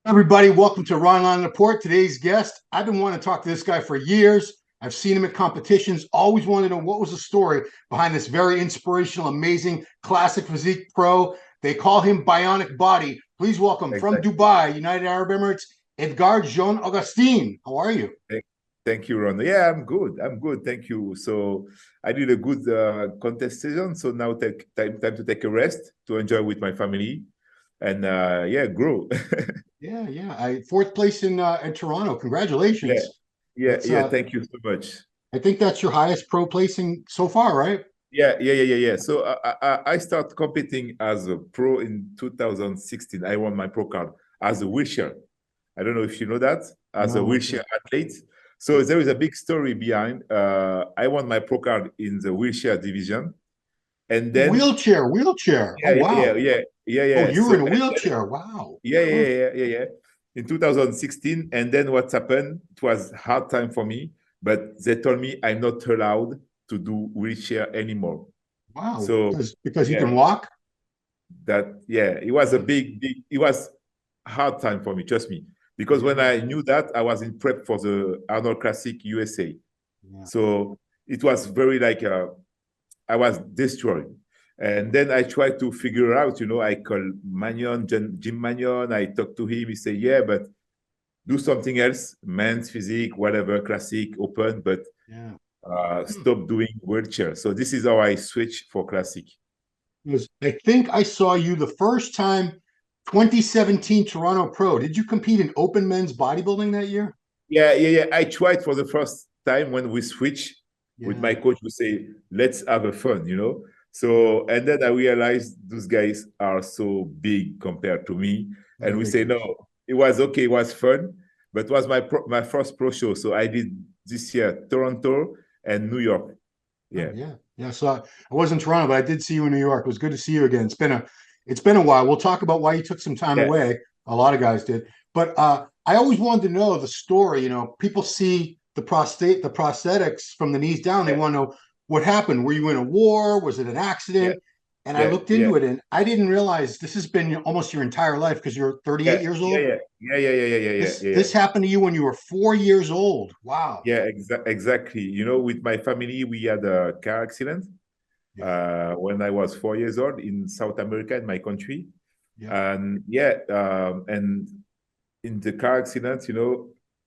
Everybody, welcome to Ronline Report. Today's guest, I've been wanting to talk to this guy for years. I've seen him at competitions, always wanted to know what was the story behind this very inspirational, amazing Classic Physique pro. They call him Bionic Body. Please welcome from Exactly. Dubai, United Arab Emirates, Edgard John Augustin. How are you? Thank, thank you, Ron. Yeah, I'm good. I'm good. Thank you. So I did a good contest season. So now time to take a rest to enjoy with my family and yeah, grow. Yeah. I fourth place in Toronto. Yeah, Congratulations. yeah, That's yeah. Thank you so much. I think that's your highest pro placing so far, right? Yeah. So I started competing as a pro in 2016. I won my pro card as a wheelchair. I don't know if you know that, as a No, what's wheelchair it? athlete. So there is a big story behind. I won my pro card in the wheelchair division, and then Wheelchair. Oh wow. Oh, yeah. you were So in a wheelchair. Wow. yeah. In 2016, and then what happened? It was hard time for me, but they told me I'm not allowed to do wheelchair anymore. Wow. So Because you yeah, can walk? it was a big, it was hard time for me, trust me, because when Yeah. I knew that, I was in prep for the Arnold Classic USA. Yeah. So it was very like I was destroyed. And then I tried to figure out, I called Magnon, Jim Magnon. I talked to him. He said, yeah, but do something else, men's physique, whatever, classic, open, but Yeah. Hmm. stop doing wheelchair. So this is how I switched for classic. I think I saw you the first time 2017 Toronto Pro. Did you compete in open men's bodybuilding that year? Yeah. I tried for the first time when we switch with my Yeah. coach. We say, let's have a fun. Yeah. So, and then I realized those guys are so big compared to me. What And are we they say, no, guys? it was okay, it was fun, but it was my first pro show. So I did this year Toronto and New York. Oh Yeah. yeah. Yeah. So I was in Toronto, but I did see you in New York. It was good to see you again. It's been a while. We'll talk about why you took some time Yeah. away. A lot of guys did. But I always wanted to know the story. People see the prosthetics from the knees down. They Yeah. want to know what happened. Were you in a war? Was it an Yeah. accident? And I Yeah. looked Yeah. into it and I didn't realize this has been almost your entire life because you're 38 Yeah. years Yeah. old. Yeah. This happened to you when you were 4 years old. Wow. Yeah, exactly. With my family, we had a car accident Yeah. when I was 4 years old in South America, in my country. Yeah. And yeah, and in the car accident,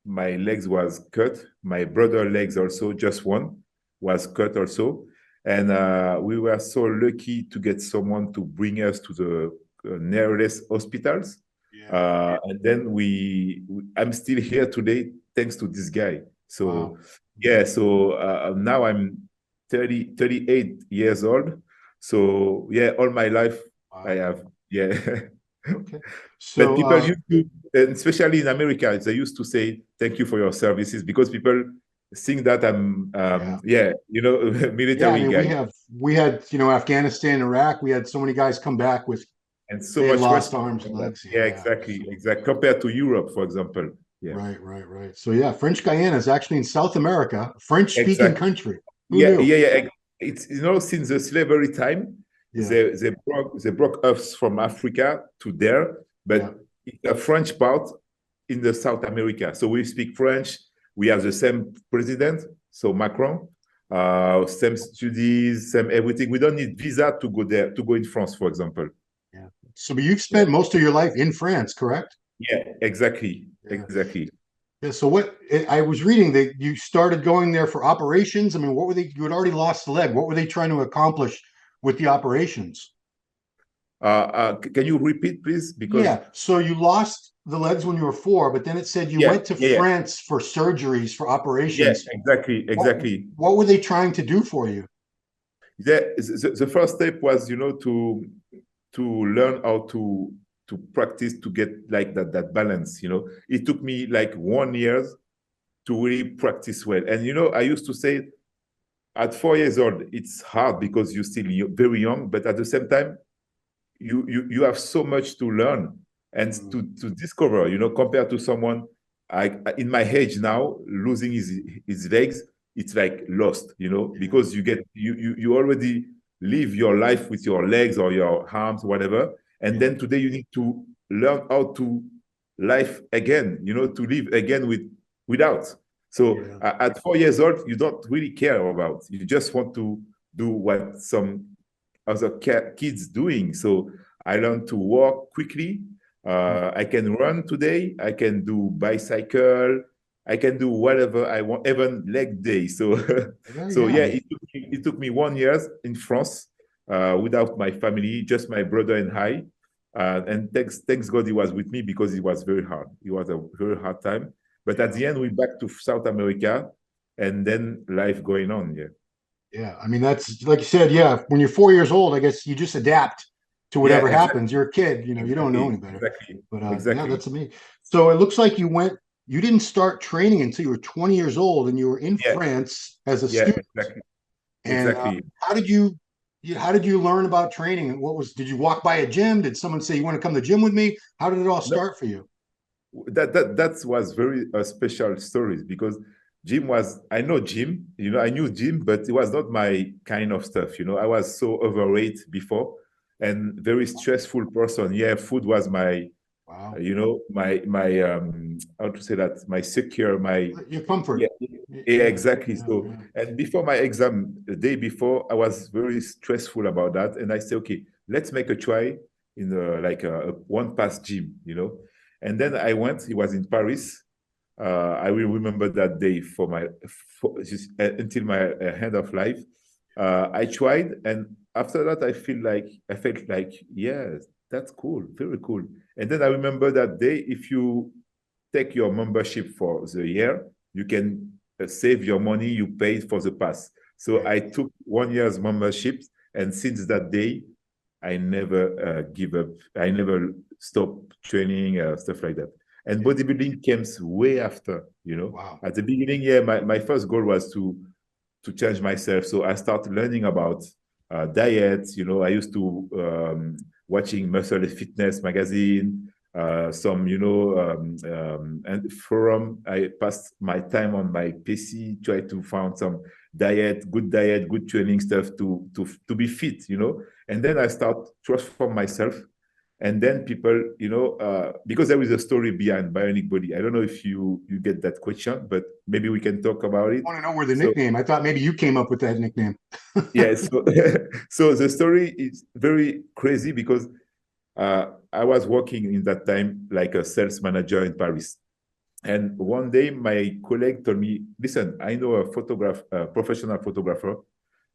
my legs was cut. My brother legs also, just one, was cut also. And we were so lucky to get someone to bring us to the nearest hospitals. Yeah. And then I'm still here today thanks to this guy. So Wow. yeah, so now I'm 38 years old. So yeah, all my life I Wow. have, yeah. Okay. But So people used to, and especially in America, they used to say, thank you for your services because people think that I'm, yeah. yeah, Yeah, I military mean, guy we had, Afghanistan, Iraq, we had so many guys come back with and so they had much lost respect arms and from that. legs. Yeah, Yeah. So exactly. Compared to Europe, for example. Yeah, right. So yeah, French Guiana is actually in South America, a French speaking exactly. country. Who knew? Yeah. It's, since the slavery time, Yeah, they broke us from Africa to there, yeah, but it's a French part in the South America. So we speak French. We have the same president, so Macron, same studies, same everything. We don't need visa to go there, to go in France, for example. yeah. So but you've Yeah, spent most of your life in France, correct? yeah, exactly, Yeah. exactly. Yeah. So I was reading that you started going there for operations. I mean, what were they? You had already lost the leg. What were they trying to accomplish with the operations? Can you repeat, please? Because Yeah. So you lost the legs when you were four, but then it said you yeah, went to yeah, yeah, France for surgeries, for yeah, operations. exactly, What exactly. what were they trying to do for you? The first step was, to learn how to practice to get like that balance. It took me like 1 year to really practice well. And I used to say at 4 years old, it's hard because you're still very young, but at the same time, you have so much to learn and Mm, to discover, compared to someone in my age now, losing his legs, it's like lost, yeah, because you already live your life with your legs or your arms, whatever. And yeah, then today you need to learn how to life again, to live again without. So Yeah. at 4 years old, you don't really care about. You just want to do what some other kids doing. So I learned to walk quickly. I can run today. I can do bicycle. I can do whatever I want, even leg day. So, Yeah, so yeah, yeah. it took me 1 year in France without my family, just my brother and I. And thanks God he was with me because it was very hard. It was a very hard time. But at Yeah. the end, we back to South America, and then life going on. Yeah, Yeah. I mean, that's like you said, yeah. When you're 4 years old, I guess you just adapt to yeah, whatever happens. exactly, You're a kid, you don't know any exactly, better. exactly, But yeah, exactly. that's amazing. So it looks like you didn't start training until you were 20 years old and you were in Yeah, France as a yeah, student. exactly, And exactly. how did you learn about training? And did you walk by a gym? Did someone say you want to come to the gym with me? How did it all No, start for you? that was very special stories because gym was I know gym, I knew gym, but it was not my kind of stuff. I was so overweight before and very stressful person. Yeah, food was my Wow. my how to say that, my secure, my Your yeah, comfort. yeah, Yeah, exactly. yeah, So, yeah. and before my exam, the day before, I was very stressful about that, and I said, okay, let's make a try in a one pass gym. And then I went. It was in Paris. I will remember that day until my end of life. I tried, and after that, I felt like, yeah, that's cool, very cool. And then I remember that day, if you take your membership for the year, you can save your money you paid for the pass. So Right. I took 1 year's membership, and since that day, I never give up. I never stop training, stuff like that. And Yeah. bodybuilding came way after. Wow. At the beginning, yeah, my first goal was to change myself. So I started learning about diets. I used to watching Muscle Fitness magazine, some and forum. I passed my time on my PC, try to find some diet, good training stuff to be fit. And then I start transform myself, and then people, because there is a story behind Bionic Body. I don't know if you get that question, but maybe we can talk about it. I want to know where the So nickname. I thought maybe you came up with that nickname. yeah, so so the story is very crazy because I was working in that time like a sales manager in Paris. And one day my colleague told me, listen, I know a professional photographer.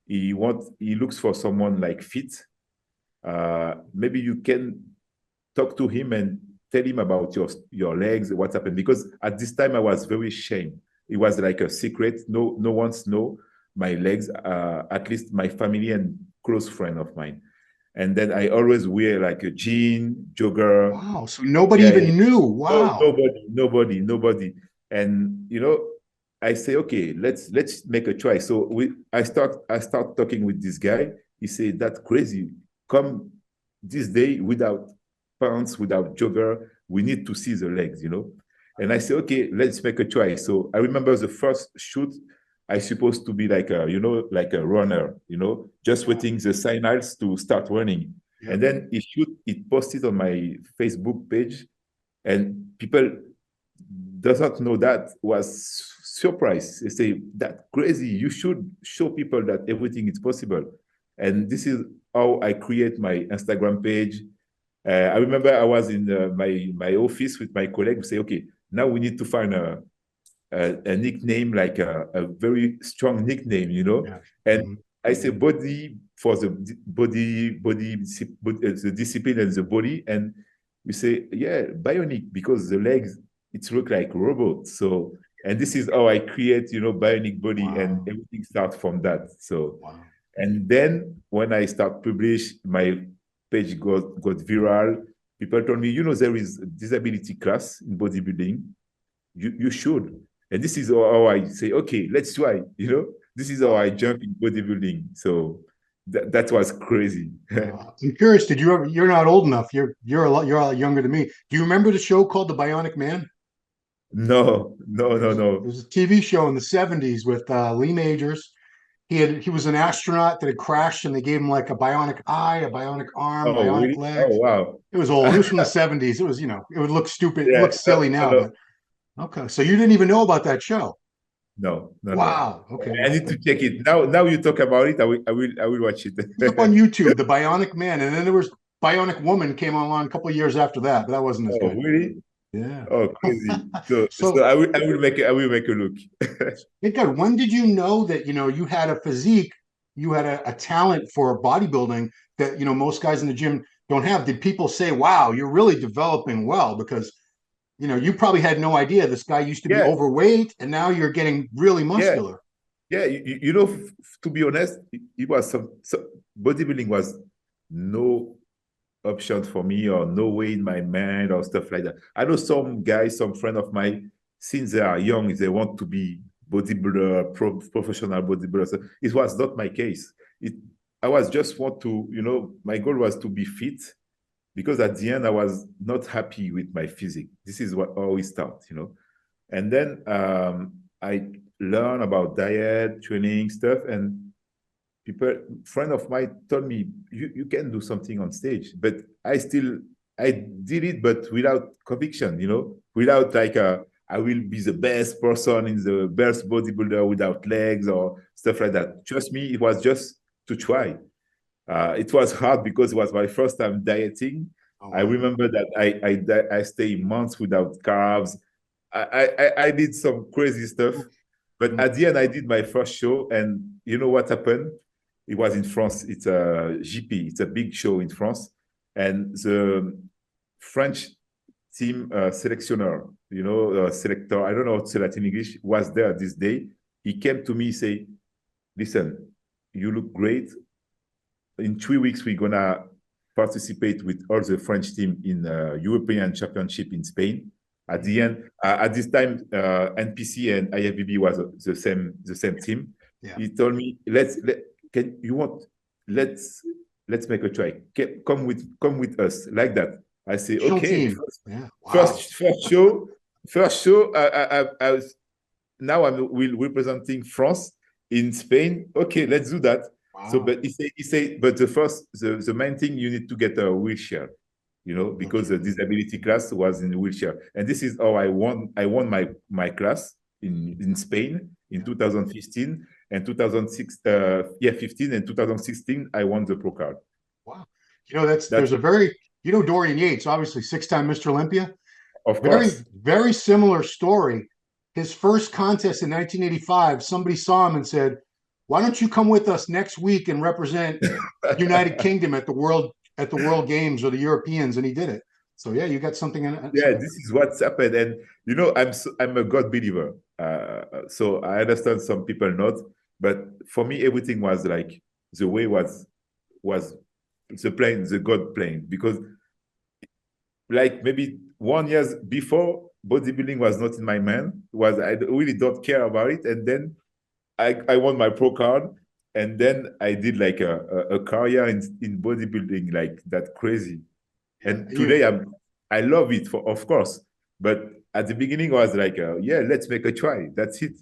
He looks for someone like fit. Maybe you can talk to him and tell him about your legs, what's happened. Because at this time I was very ashamed. It was like a secret. No one's know my legs, at least my family and close friend of mine. And then I always wear like a jean, jogger. Wow. So nobody Yeah, yeah. even knew. No, Wow. nobody. And I say, okay, let's make a try. So I start talking with this guy. He said, that's crazy. Come this day without pants, without jogger. We need to see the legs. And I say, okay, let's make a try. So I remember the first shoot, I supposed to be like a runner, just Yeah. waiting the signals to start running. Yeah. And then it posted on my Facebook page, and people does not know that was surprised. They say that crazy. You should show people that everything is possible. And this is how I create my Instagram page. I remember I was in my office with my colleague. We say, okay, now we need to find a nickname, like a very strong nickname. Yeah. And Mhm. I say body for the the discipline and the body. And we say, yeah, bionic, because the legs, it look like robots. So, and this is how I create, bionic body, and Wow. everything starts from that. So, Wow. and then when I start publish, my page got viral. People told me, there is a disability class in bodybuilding. You should. And this is how I say, okay, let's try. This is how Wow. I jump in bodybuilding. So that was crazy. Wow. I'm curious, did you ever, you're not old enough. You're a lot younger than me. Do you remember the show called The Bionic Man? No, no, It no, was, it no. was a TV show in the 70s with Lee Majors. he was an astronaut that had crashed, and they gave him like a bionic eye, a bionic arm, Oh, bionic really? Oh, legs. wow. It was old. It was from the 70s. It was, it would look stupid. It Yeah. looks silly No, now, no, but okay. So you didn't even know about that show. no, no, no. Wow. Okay. I Well, need to check it. Now you talk about it. I will watch it. look up on YouTube, The Bionic Man, and then there was Bionic Woman came along a couple of years after that, but that wasn't as Oh, good. really? Yeah. Oh, crazy. So So, I will make a look. Edgard, when did you know that you had a physique, you had a talent for bodybuilding that most guys in the gym don't have? Did people say, "Wow, you're really developing well"? Because you probably had no idea this guy used to be Yeah, overweight, and now you're getting really yeah, muscular. yeah. To be honest, it was bodybuilding was no option for me or no way in my mind or stuff like that. I know some guys, some friend of mine, since they are young, they want to be bodybuilder, professional bodybuilder. So it was not my case. I was just want to, my goal was to be fit because at the end I was not happy with my physique. This is what always start. And then I learned about diet, training stuff, and friend of mine told me you can do something on stage, but I did it, but without conviction, without like I will be the best person in the best bodybuilder without legs or stuff like that. Trust me, it was just to try. It was hard because it was my first time dieting. Oh, I wow. remember that I stayed months without carbs. I did some crazy stuff, but at the end I did my first show, and you know what happened? It was in France. It's a GP. It's a big show in France, and the French team selectioner, selector. I don't know how to say that in English. Was there this day. He came to me, say, "Listen, you look great. In 3 weeks, we're gonna participate with all the French team in European Championship in Spain." At the end, at this time, NPC and IFBB was the same team. Yeah. He told me, let's make a try. Come with us like that. I say, National okay. team. Yeah. Wow. First show. Now I'm representing France in Spain. Okay, let's do that. Wow. So, but he say, but the main thing, you need to get a wheelchair, because the disability class was in wheelchair, and this is how I won my class in Spain in 2015 and 2006. 15 and 2016 I won the pro card. Wow. There's a very Dorian Yates, obviously six-time Mr. Olympia. Of Very, course. very similar story. His first contest in 1985, somebody saw him and said, "Why don't you come with us next week and represent United Kingdom at the World Games or the Europeans?" And he did it. So yeah, you got something in it. Yeah, this is what's happened, and I'm a God believer. So I understand some people not, but for me everything was like the way was the God plane, because like maybe 1 year before, bodybuilding was not in my mind. I really don't care about it, and then I won my pro card, and then I did like a career in bodybuilding like that crazy. And today I love it, of course, but at the beginning I was like, yeah, let's make a try. That's it.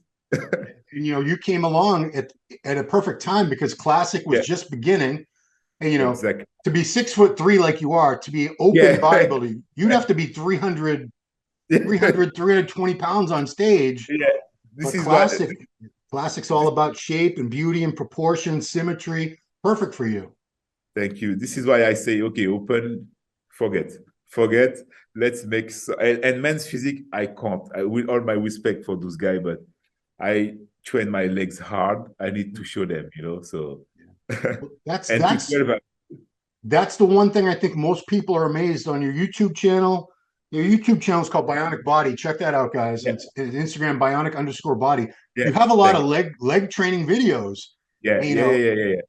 You came along at a perfect time because Classic was just beginning. And Exactly. to be 6'3" like you are, to be open bodybuilding, you'd have to be 300, 320 pounds on stage. Yeah, this But is Classic's all about shape and beauty and proportion, symmetry. Perfect for you. Thank you. This is why I say, okay, open, forget. Let's make and men's physique. I can't. With all my respect for those guys, but I train my legs hard. I need to show them, So That's and that's the one thing I think most people are amazed on your YouTube channel. Your YouTube channel is called Bionic Body. Check that out, guys. It's Instagram Bionic_body. Yeah, you have a lot of leg training videos. Yeah, And, yeah.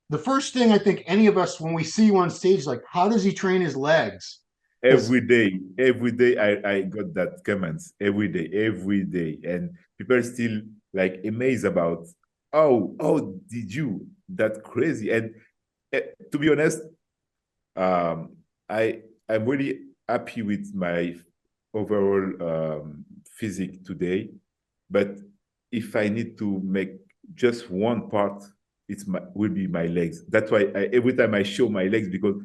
The first thing I think any of us, when we see you on stage, like, how does he train his legs? Every day, I got that comments every day, and people are still like amazed about, oh, did you that crazy? And to be honest, I'm really happy with my overall physique today, but if I need to make just one part, will be my legs. That's why every time I show my legs, because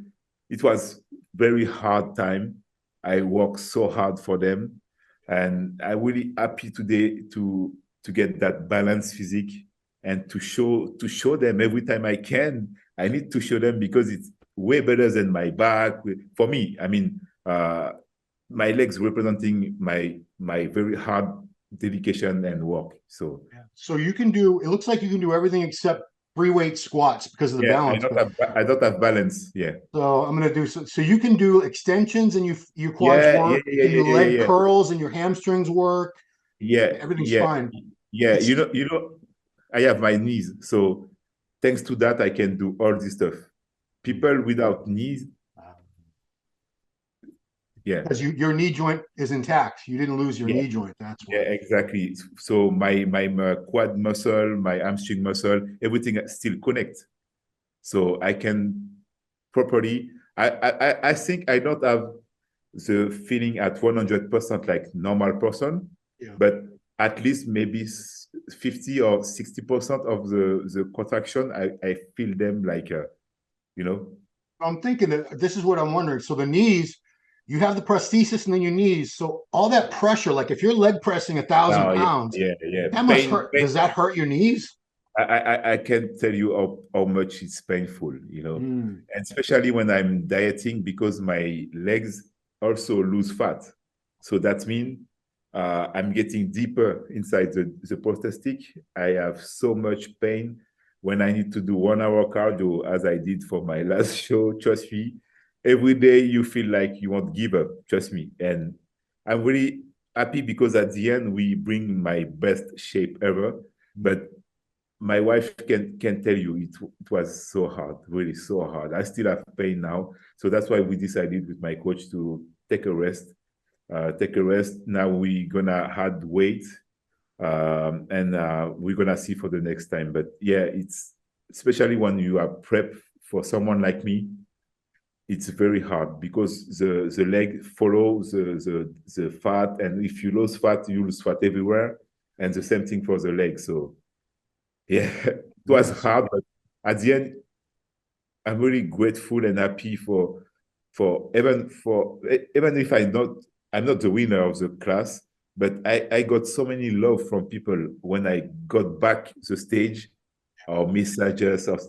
it was very hard time. I worked so hard for them, and I'm really happy today to get that balanced physique and to show them every time I can. I need to show them because it's way better than my back. For me, I mean, my legs representing my very hard dedication and work. So So you can do, it looks like you can do everything except free weight squats because of the yeah, balance. I don't have balance. Yeah. So I'm gonna do so you can do extensions and your quads work. You can do leg curls and your hamstrings work. Yeah, Everything's fine. Yeah, you know, I have my knees, so thanks to that, I can do all this stuff. People without knees, yeah, because your knee joint is intact. You didn't lose your knee joint. That's why. Yeah, exactly. So my quad muscle, my hamstring muscle, everything still connect. So I can properly. I think I don't have the feeling at 100% like normal person, but at least maybe 50 or 60% of the contraction, I feel them like, you know. I'm thinking that this is what I'm wondering. So the knees, you have the prosthesis and then your knees. So all that pressure, like if you're leg pressing 1,000 pounds, that must hurt. Does that hurt your knees? I can't tell you how much it's painful, you know, and especially when I'm dieting because my legs also lose fat. So that means I'm getting deeper inside the prosthetic. I have so much pain when I need to do 1 hour cardio, as I did for my last show. Trust me, every day you feel like you won't give up. Trust me. And I'm really happy because at the end, we bring my best shape ever. But my wife can tell you it was so hard, really so hard. I still have pain now. So that's why we decided with my coach to take a rest. Now we're gonna add weight, and we're gonna see for the next time. But yeah, it's especially when you are prep for someone like me, it's very hard because the leg follows the fat, and if you lose fat, you lose fat everywhere, and the same thing for the leg. So yeah, it was hard, but at the end, I'm really grateful and happy for even if I'm not the winner of the class, but I got so many love from people when I got back the stage or messages of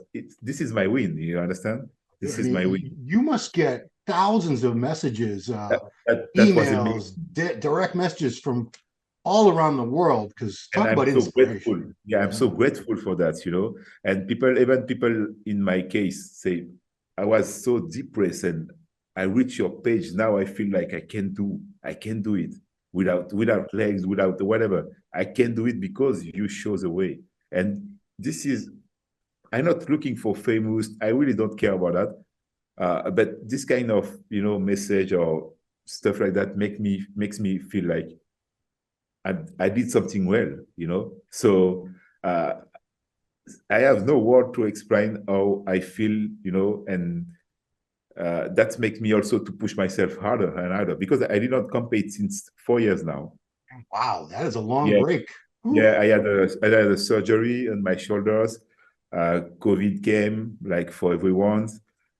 this is my win. You understand? This is my win. You must get thousands of messages, that emails, direct messages from all around the world, because talk about inspiration. Grateful. Yeah, I'm so grateful for that, you know. And even people in my case say, I was so depressed and I reach your page. Now I feel like I can do it without legs, without whatever. I can do it because you show the way. And this is, I'm not looking for famous. I really don't care about that. But this kind of, you know, message or stuff like that makes me feel like I did something well, you know. So I have no word to explain how I feel, you know, and that makes me also to push myself harder and harder because I did not compete since 4 years now. Wow, that is a long break. Yeah, I had a surgery on my shoulders. COVID came like for everyone,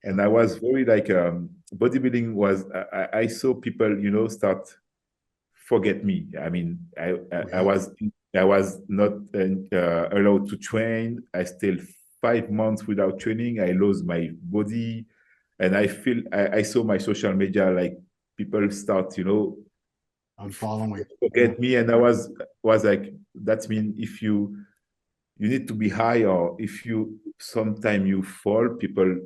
and I was very like bodybuilding was. I saw people, you know, start forget me. I mean, I was not allowed to train. I stayed 5 months without training. I lost my body, and I saw my social media like people start, you know, unfollowing, forget me, and I was like, that means if you need to be high, or if you sometime you fall, people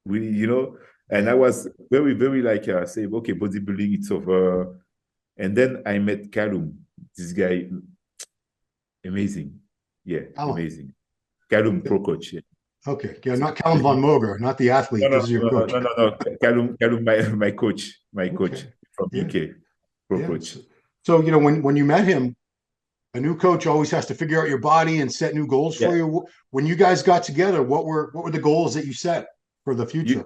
really, you know. And I was very, very like say, okay, bodybuilding, it's over. And then I met Callum, this guy, amazing. Yeah, amazing. Callum, pro coach. Yeah. Okay, yeah, not Callum von Moger, not the athlete. This is your coach. No. Callum, my coach from UK, pro coach. So, you know, when you met him, a new coach always has to figure out your body and set new goals for you. When you guys got together, what were the goals that you set for the future?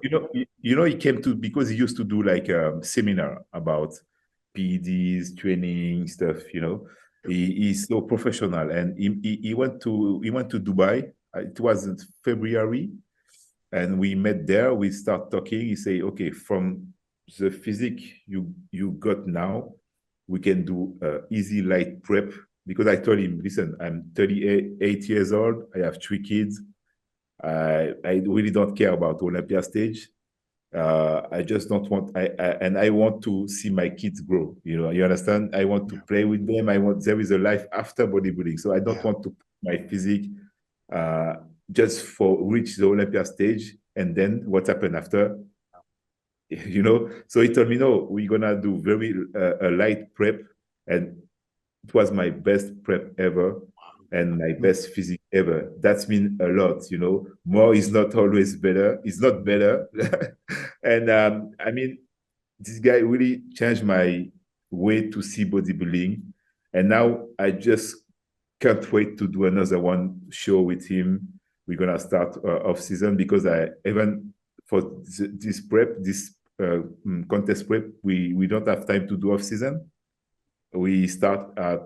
You know, he came to because he used to do like a seminar about PEDs, training stuff, you know. He's so professional, and he went to Dubai. It was in February, and we met there. We start talking. He say, "Okay, from the physique you got now, we can do easy light prep." Because I told him, "Listen, I'm 38 years old. I have 3 kids. I really don't care about Olympia stage. I just don't want. I want to see my kids grow. You know, you understand? I want to play with them. There is a life after bodybuilding. So I don't want to put my physique just for reach the Olympia stage. And then what happened after? You know. So he told me, no, we're gonna do very a light prep, and it was my best prep ever and my best physique ever. That's mean a lot, you know. More is not always better. It's not better. And I mean, this guy really changed my way to see bodybuilding. And now I just can't wait to do another one show with him. We're gonna start off season, because I even for this prep, this contest prep, we don't have time to do off season. We start at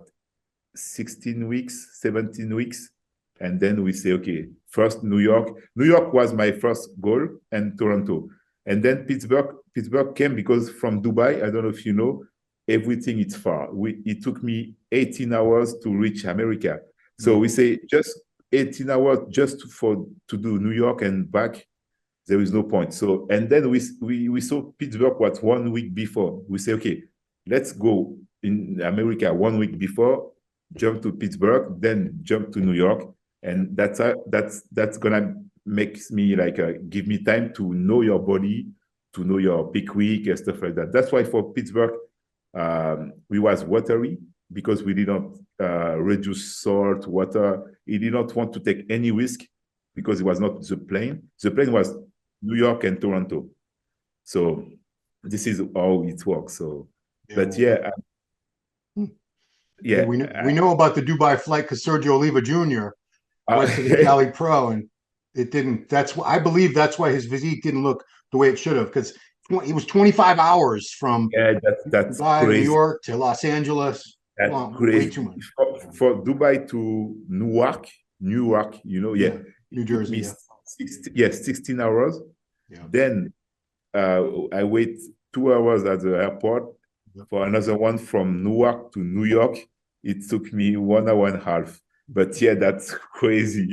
16 weeks, 17 weeks. And then we say, okay, first New York. New York was my first goal, and Toronto. And then Pittsburgh. Pittsburgh came because from Dubai, I don't know if you know, everything is far. It took me 18 hours to reach America. So we say just 18 hours just to do New York and back. There is no point. So, and then we saw Pittsburgh was 1 week before. We say, okay, let's go in America 1 week before, jump to Pittsburgh, then jump to New York, and that's gonna make me like give me time to know your body, to know your peak week and stuff like that. That's why for Pittsburgh, we was watery, because we did not reduce salt, water. He did not want to take any risk, because it was not the plane. The plane was New York and Toronto. So this is how it works. So, but yeah. Yeah, we know about the Dubai flight because Sergio Oliva Jr. went to the Cali Pro, and it didn't. I believe that's why his physique didn't look the way it should have, because it was 25 hours from that's Dubai, crazy. New York to Los Angeles. That's crazy. Way too much. For Dubai to Newark, you know, New Jersey, 16 hours. Yeah. Then I wait 2 hours at the airport. For another one from Newark to New York, it took me 1 hour and a half. But yeah, that's crazy.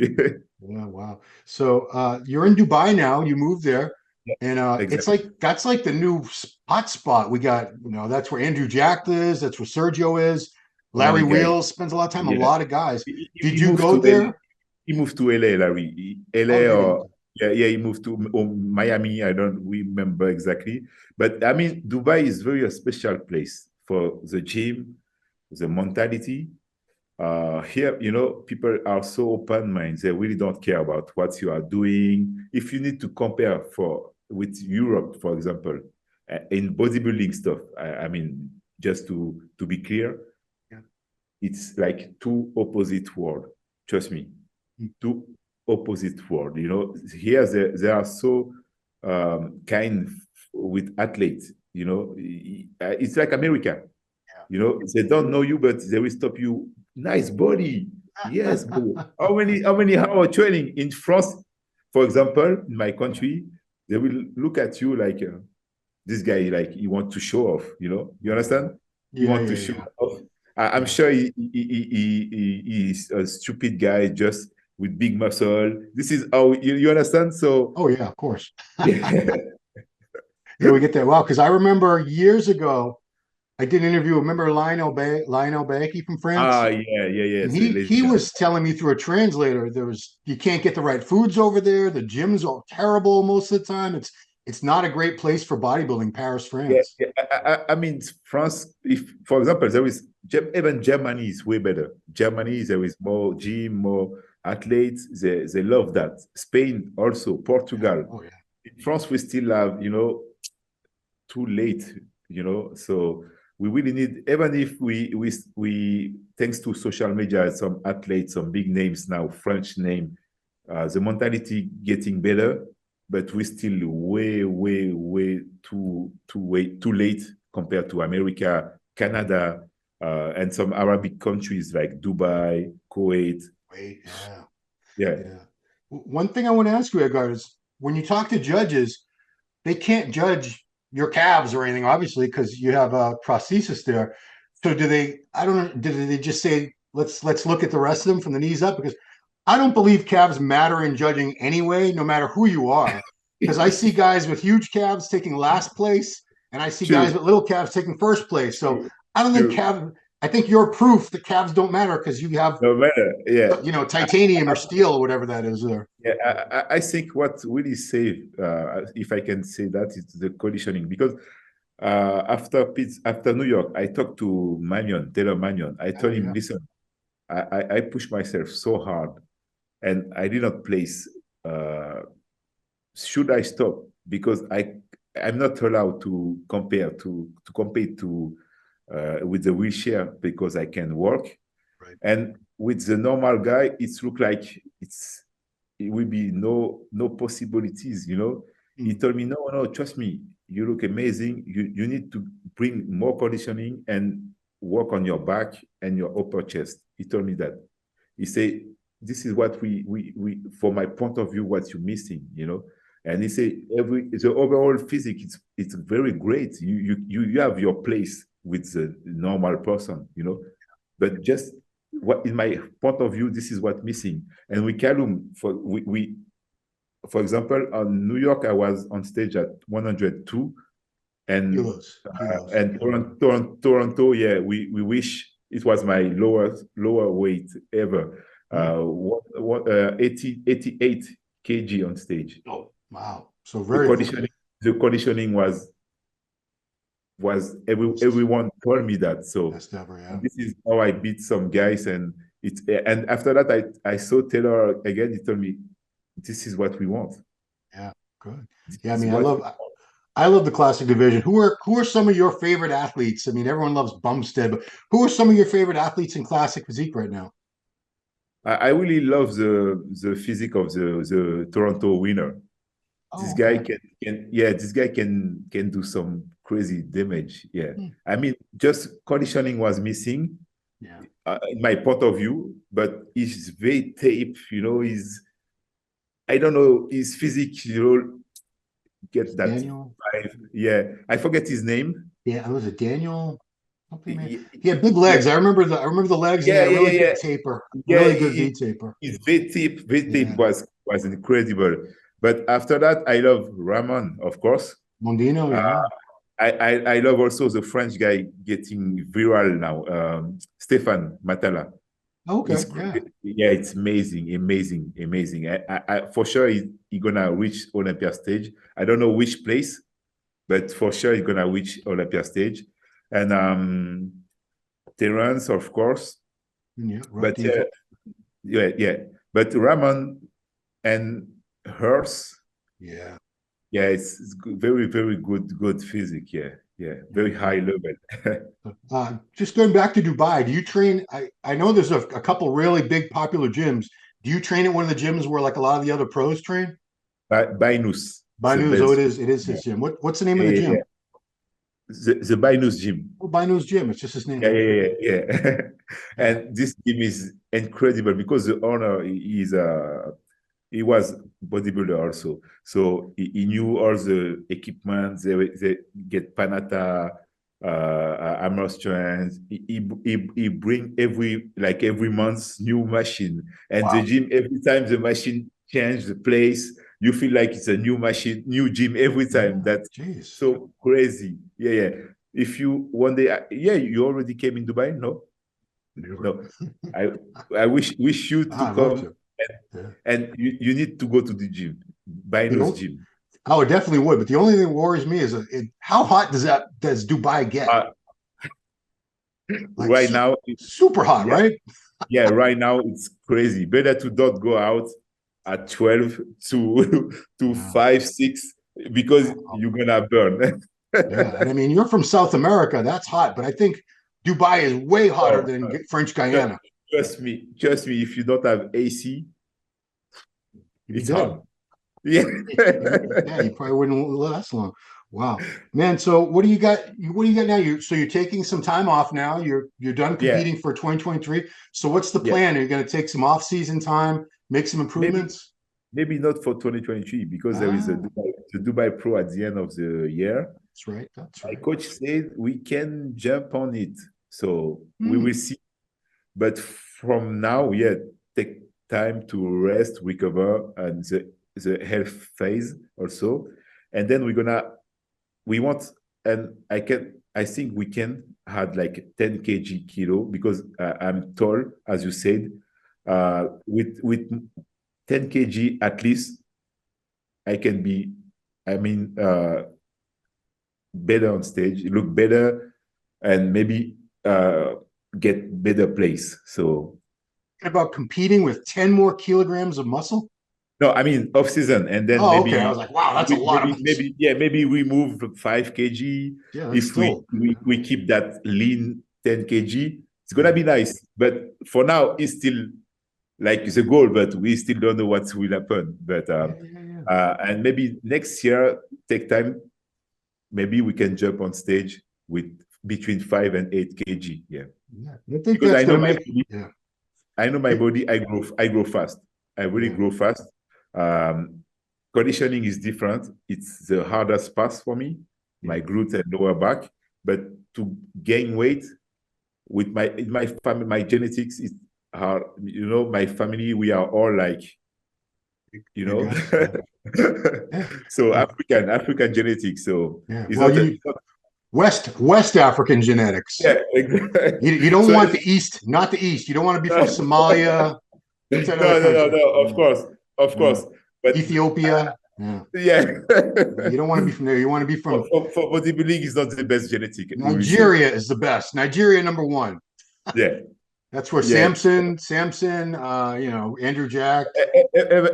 Yeah, wow. So you're in Dubai now. You moved there, and exactly. It's like that's like the new hot spot. We got, you know, that's where Andrew Jack is. That's where Sergio is. Larry Wheels spends a lot of time. A lot of guys. Did you go there? He moved to LA, Larry. LA or he moved to Miami. I don't remember exactly. But I mean, Dubai is very a special place for the gym, the mentality. Here, you know, people are so open-minded. They really don't care about what you are doing. If you need to compare with Europe, for example, in bodybuilding stuff, I mean, just to be clear, it's like two opposite worlds. Trust me, two opposite worlds. You know, here they are so kind with athletes. You know, it's like America. You know, they don't know you, but they will stop you. Nice body. Yes, bro. How many hours training in France, for example, in my country, they will look at you like this guy, like he wants to show off. You know, you understand? He wants to show off. I'm sure he's a stupid guy just with big muscle. This is how you understand. So, oh yeah, of course. Yeah, we get that. Wow, because I remember years ago, I did an interview. Remember Lionel Baeki from France? Yeah. And he was telling me through a translator you can't get the right foods over there. The gyms are terrible most of the time. It's not a great place for bodybuilding. Paris, France. I mean, France. If, for example, there is even Germany is way better. Germany, there is more gym, more athletes. They love that. Spain also, Portugal. Oh yeah. In France, we still have, you know, too late. You know, so. We really need, even if we thanks to social media, some athletes, some big names now, French name, the mentality getting better, but we still way too late compared to America, Canada, and some Arabic countries like Dubai, Kuwait. Wait, yeah. Yeah. Yeah. One thing I want to ask you, Edgar, is when you talk to judges, they can't judge your calves or anything, obviously, because you have a prosthesis there. So do they? I don't know. Do they just say let's look at the rest of them from the knees up? Because I don't believe calves matter in judging anyway, no matter who you are. Because I see guys with huge calves taking last place, and I see guys True, with little calves taking first place. So true, I don't think true. calves. I think you're proof that calves don't matter because you have, No matter. Yeah. titanium or steel or whatever that is there. Yeah, I think what really saved, if I can say that, is the conditioning. Because after New York, I talked to Taylor Mannion. I told him, Yeah. listen, I pushed myself so hard, and I did not place. Should I stop? Because I'm not allowed to compete with the wheelchair because I can work, Right. and with the normal guy, it's look like it will be no possibilities. He told me, no, trust me, you look amazing. You need to bring more conditioning and work on your back and your upper chest. He told me that. He said, this is what we for my point of view, what you're missing. And he said the overall physique, it's very great. You have your place with the normal person. But just what in my point of view, this is what missing. And we Callum, for example, on New York, I was on stage at 102, and Kilos. Toronto, yeah, we wish it was my lower weight ever. 88 kg on stage. Oh, wow. So The very conditioning was everyone told me that. So best ever, yeah. this is how I beat some guys, and after that I saw Taylor again. He told me, this is what we want. Yeah, good. This Yeah, I is mean, what I love the classic division. Who are some of your favorite athletes? I mean, everyone loves Bumstead, but who are some of your favorite athletes in classic physique right now? I really love the physique of the Toronto winner. This Oh, guy okay. this guy can do some crazy damage. Yeah. Hmm. I mean, just conditioning was missing, Yeah. in my point of view, but he's very tape, I don't know, his physique, get that Daniel. vibe. Yeah. I forget his name. Yeah, was it Daniel? Something, man. Yeah, He had big yeah, legs. I remember the legs, and he yeah, had a yeah, really yeah. big taper, Yeah, really good V taper. his V-tip Yeah. was incredible. But after that, I love Ramon, of course. Mondino, Uh, yeah. I love also the French guy getting viral now, Stéphane Matala. Okay, yeah. Yeah, it's amazing, amazing, amazing. For sure, he gonna reach Olympia stage. I don't know which place, but for sure he's gonna reach Olympia stage. And Terence, of course. Yeah, rough But diesel. yeah. But Ramon and Hers, Yeah. yeah, it's very, very good physique. Yeah, very high level. Just going back to Dubai, do you train? I know there's a couple really big popular gyms. Do you train at one of the gyms where like a lot of the other pros train? Binus, By the News, oh, best. it is Yeah, his gym. What's the name of the yeah. gym? The Binus gym. Oh, By News Gym. It's just his name. Yeah. Yeah. And this gym is incredible because the owner he was bodybuilder also, so he knew all the equipment. They get Panata, armor strength. He bring every month new machine, and the Wow. gym every time the machine change the place, you feel like it's a new machine, new gym every time. Yeah. That's Jeez. so crazy. Yeah. If you one day, yeah, you already came in Dubai? No, Never. no. I I wish you to I'd love come, to. Yeah. and you need to go to the gym, The Binus only, gym. I would definitely would, but the only thing that worries me is how hot does Dubai get? Uh, Like right now, super hot, yeah, right? yeah, right now it's crazy. Better to not go out at 12 to to Yeah. 5, 6 because Wow. you're gonna burn. Yeah, and I mean you're from South America, that's hot, but I think Dubai is way hotter Oh, than French trust, Guyana. trust me. If you don't have AC, You'd be it's dead. hot. Yeah. Yeah, you probably wouldn't last long. Wow, man. So what do you got? What do you got now? You're taking some time off now. You're done Yeah, competing for 2023. So what's the yeah. plan? Are you going to take some off season time, make some Maybe improvements? maybe not for 2023 because there is a Ah, Dubai Pro at the end of the year. that's right. That's My right. coach said we can jump on it, so we Hmm. will see. But from now, yeah, take time to rest, recover, and the health phase also, and then we want, and I think we can add like 10 kilo because I'm tall, as you said. With 10 kg at least, I can be, I mean, better on stage, look better, and maybe uh, get better place. So About competing with 10 more kilograms of muscle? no, I mean off season, and then Oh, okay. I maybe was like, wow, that's a lot of muscle. maybe we move 5 kg. Yeah, that's If we, still. we keep that lean 10 kg, it's gonna Yeah, be nice. But for now, it's still like the goal, but we still don't know what will happen. But yeah. and maybe next year, take time. Maybe we can jump on stage with between 5 and 8 kg. Yeah, Yeah. I think because that's going to make. Yeah. I know my body. I grow fast. I really Yeah. grow fast. Um, Conditioning is different. It's the hardest part for me, Yeah. my glutes and lower back. But to gain weight with my family, my genetics is hard. You know, my family, we are all like, you Big know, guys. Yeah. Yeah. so Yeah. African genetics. So Yeah. it's Well, not, you West African genetics. yeah, exactly. You don't So want the East, not the East. You don't want to be from Somalia. What's that other country? no. Yeah. Of Yeah. course. But Ethiopia. Yeah. yeah, Yeah. You don't want to be from there. You want to be from for bodybuilding is not the best genetic, we will say. Nigeria is the best. Nigeria number one. Yeah, That's where yeah. Samson, Andrew Jack,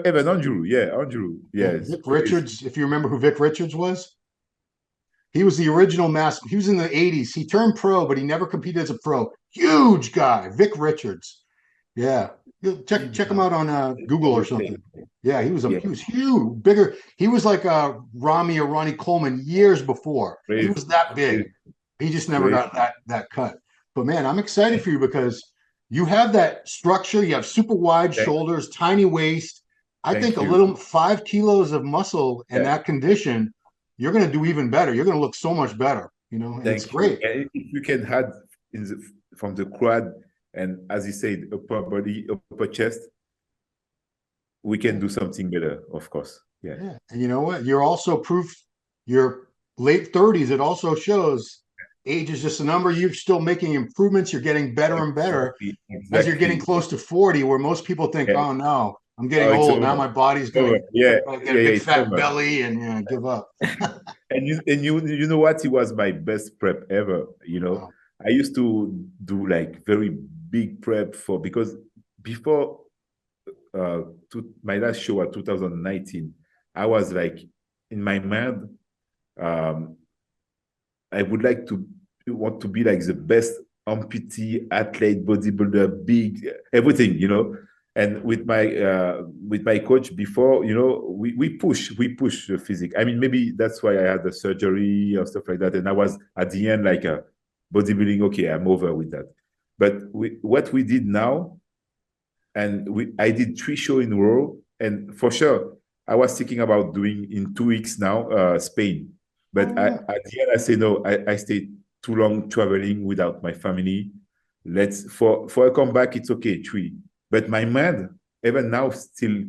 Even Andrew, yeah, Andrew, yeah, yes. Vic Richards. If you remember who Vic Richards was, he was the original master. He was in the 80s. He turned pro, but he never competed as a pro. Huge guy, Vic Richards. Yeah. Check him out on Google or something. Yeah, Yeah, he was huge, bigger. He was like Rami or Ronnie Coleman years before. He brave, was that big. brave, He just never brave. got that cut. But man, I'm excited for you because you have that structure. You have super wide Thank, shoulders, tiny waist. I think thank a you. little 5 kilos of muscle in Yeah, that condition, you're going to do even better. You're going to look so much better, and it's thank you. great. And if you can add in from the quad and as you said, upper body, upper chest, we can do something better, of course. Yeah. Yeah. And you know what? You're also proof your late 30s. It also shows age is just a number. You're still making improvements. You're getting better and better Exactly, as you're getting exactly. close to 40, where most people think, Yeah. oh no, I'm getting Oh, it's old. Now over. my body's It's over. Yeah, gonna get a yeah, big it's fat over. belly and give up. And you know what? It was my best prep ever. You know, Wow. I used to do like very big prep for because before my last show at 2019, I was like in my mind, um, I would like to want to be like the best amputee, athlete, bodybuilder, big everything, you know. And with my coach before, you know, we push the physique. I mean, maybe that's why I had the surgery or stuff like that. And I was at the end like a bodybuilding. Okay, I'm over with that. But what we did now, and I did 3 shows in a row, and for sure I was thinking about doing in 2 weeks now, Spain. But Oh yeah. at the end, I say no. I stayed too long traveling without my family. Let's for a comeback, it's okay, 3. But my mind, even now, still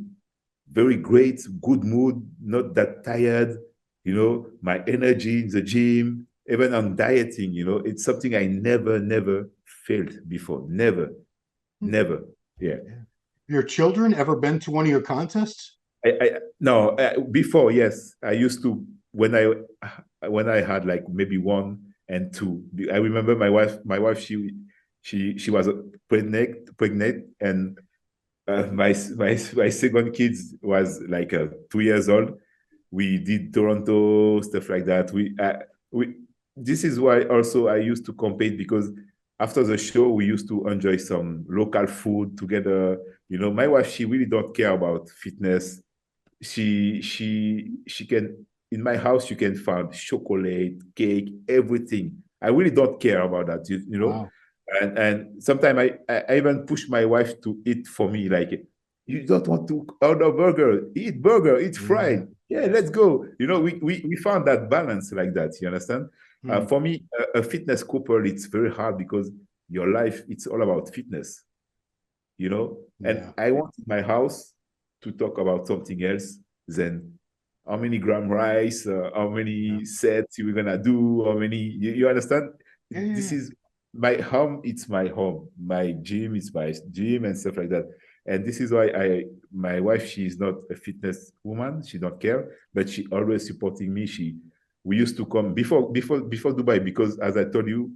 very great, good mood, not that tired. You know, my energy in the gym, even on dieting. You know, it's something I never felt before. Never. Yeah. Your children ever been to one of your contests? I no before, yes, I used to when I had like maybe 1 and 2. I remember my wife she was pregnant, and my second kid was like 2 years old. We did Toronto stuff like that. We this is why also I used to compete because after the show we used to enjoy some local food together. You know, my wife, she really don't care about fitness. She can in my house you can find chocolate, cake, everything. I really don't care about that, you know. Wow. And sometimes I even push my wife to eat for me, like, you don't want to order burger, eat fried. Yeah, let's go. You know, we found that balance like that. You understand? Hmm. For me, a fitness couple, it's very hard because your life, it's all about fitness, you know? Yeah. And I want my house to talk about something else than how many gram rice, how Yeah. many sets you were gonna do, how many, you understand? This Yeah. is my home, it's my home. My gym is my gym and stuff like that. And this is why my wife, she is not a fitness woman. She don't care, but she always supporting me. We used to come before Dubai, because as I told you,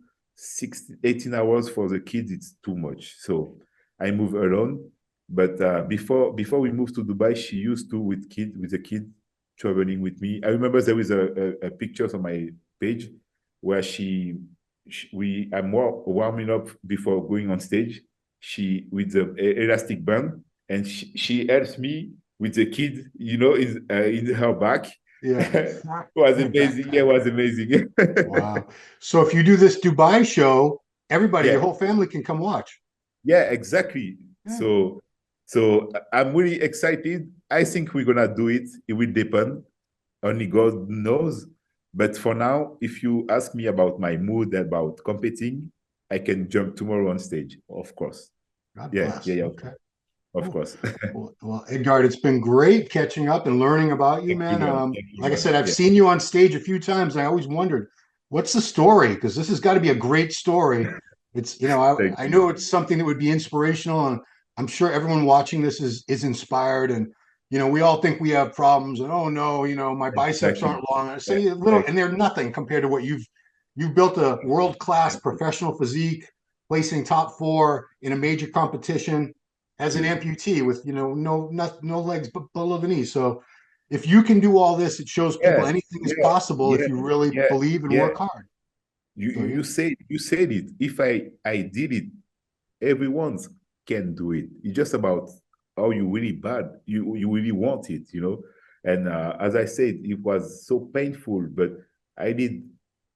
18 hours for the kids, it's too much. So I move alone. But before we moved to Dubai, she used to with the kid traveling with me. I remember there was a picture on my page where I'm warming up before going on stage. She with the elastic band, and she helps me with the kid, you know, in her back. Yeah. It was amazing. Yeah, it was amazing. Wow. So if you do this Dubai show, everybody, your Yeah, whole family can come watch. yeah, exactly. Yeah. So I'm really excited. I think we're gonna do it. It will depend. Only God knows. But for now, if you ask me about my mood about competing, I can jump tomorrow on stage, of course. God Yeah, bless. yeah, yeah, Okay. of Cool. course. Well, Edgard, it's been great catching up and learning about you, Thank you, man. man. Thank you, Like I man. said, I've Yeah, seen you on stage a few times. I always wondered, what's the story? Because this has got to be a great story. It's, thank I you. know it's something that would be inspirational, and I'm sure everyone watching this is inspired. And we all think we have problems, and oh no, my biceps Exactly. aren't long. I Yeah, say little, and exactly. they're nothing compared to what you've built a world-class Thank you. professional physique, placing top four in a major competition as an Yeah, amputee with no legs but below the knee. So if you can do all this, it shows people yeah, anything is yeah, possible if yeah, you really yeah, believe and yeah. work hard. You So you yeah, you said you said it. If I did it, everyone can do it. It's just about how you really bad, you really want it, you know. And as I said, it was so painful, but I did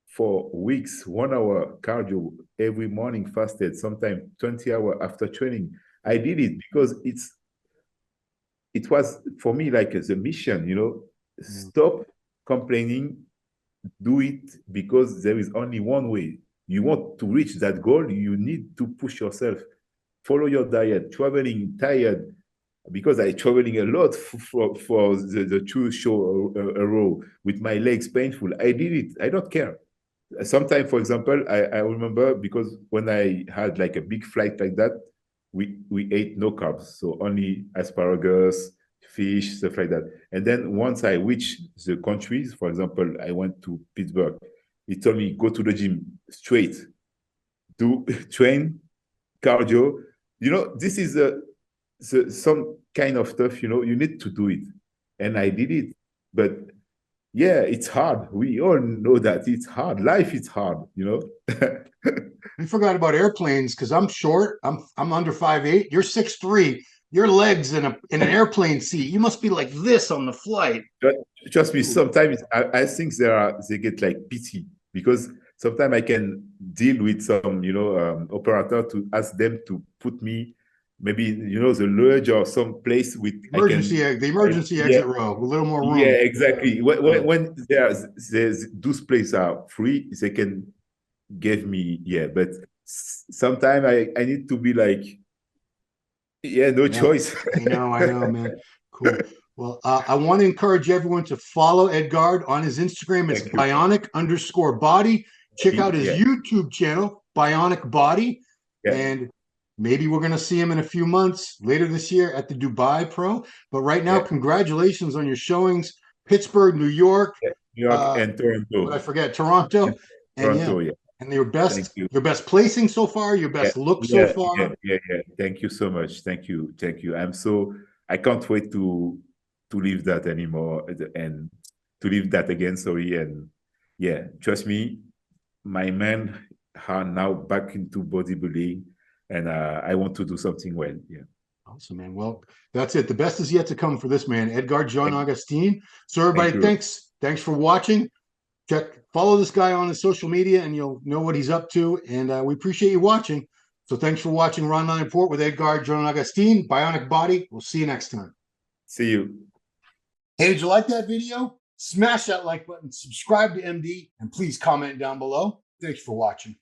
for weeks 1 hour cardio every morning, fasted, sometimes 20 hours after training. I did it because it was for me like the mission, you know. yeah, Stop complaining, do it, because there is only one way. You want to reach that goal, you need to push yourself. Follow your diet. Traveling tired, because I traveling a lot for the two show a row with my legs painful. I did it. I don't care. Sometimes, for example, I remember, because when I had like a big flight like that, we ate no carbs, so only asparagus, fish, stuff like that. And then once I reached the countries, for example, I went to Pittsburgh. He told me, go to the gym straight, do train cardio. You know, this is some kind of stuff, you know, you need to do it. And I did it. But yeah, it's hard. We all know that it's hard. Life is hard, you know. we forgot about airplanes because I'm short. I'm under 5'8". You're 6'3". Your legs in an airplane seat. You must be like this on the flight. Just, Trust me, Ooh, sometimes I think they get like pity, because sometimes I can deal with some, you know, operator to ask them to put me maybe, you know, the lodge or some place with I can. the emergency Yeah, exit row, a little more yeah, room. exactly. Yeah. When there's those places are free, they can give me, yeah. But sometimes I need to be like, yeah, no Yeah, choice. I know, man. Cool. Well, I want to encourage everyone to follow Edgard on his Instagram. It's Thank you. bionic_body. Check out his Yeah, YouTube channel, Bionic Body. yeah, And maybe we're going to see him in a few months later this year at the Dubai Pro. But right now, yeah, congratulations on your showings, Pittsburgh, New York, yeah. New York uh, and what I Toronto. forget, Toronto. And And yeah, Toronto, yeah. and your Thank best you. your best placing so far, your Yeah, best look so yeah, yeah, far. yeah, yeah. Thank you so much. Thank you. Thank you. I can't wait to leave that anymore and to leave that again. Sorry. And yeah, trust me, my men are now back into bodybuilding, and I want to do something well. Yeah. Awesome, man. Well, that's it. The best is yet to come for this man, Edgard John Thank, Augustin. So, thank everybody, you. thanks Thanks for watching. Follow this guy on his social media and you'll know what he's up to. And we appreciate you watching. So thanks for watching Ronline Report with Edgard John Augustin, Bionic Body. We'll see you next time. See you. Hey, did you like that video? Smash that like button, subscribe to MD, and please comment down below. Thanks for watching.